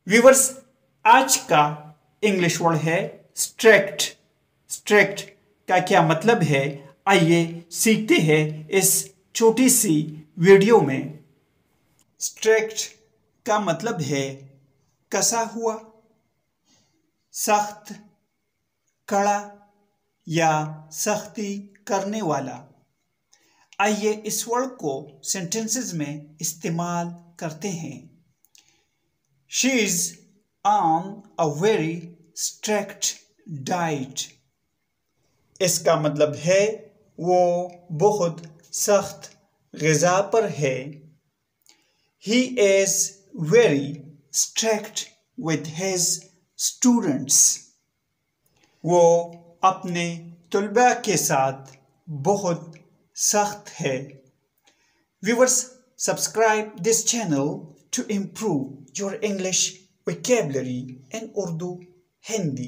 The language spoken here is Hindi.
व्यूवर्स, आज का इंग्लिश वर्ड है स्ट्रिक्ट। स्ट्रिक्ट का क्या मतलब है, आइए सीखते हैं इस छोटी सी वीडियो में। स्ट्रिक्ट का मतलब है कसा हुआ, सख्त, कड़ा या सख्ती करने वाला। आइए इस वर्ड को सेंटेंसेस में इस्तेमाल करते हैं। She is on a very strict diet. इसका मतलब है वो बहुत सख्त ग़िज़ा पर है। He is very strict with his students. वो अपने तलबा के साथ बहुत सख्त है। Viewers, subscribe this channel to improve your English vocabulary in Urdu, Hindi.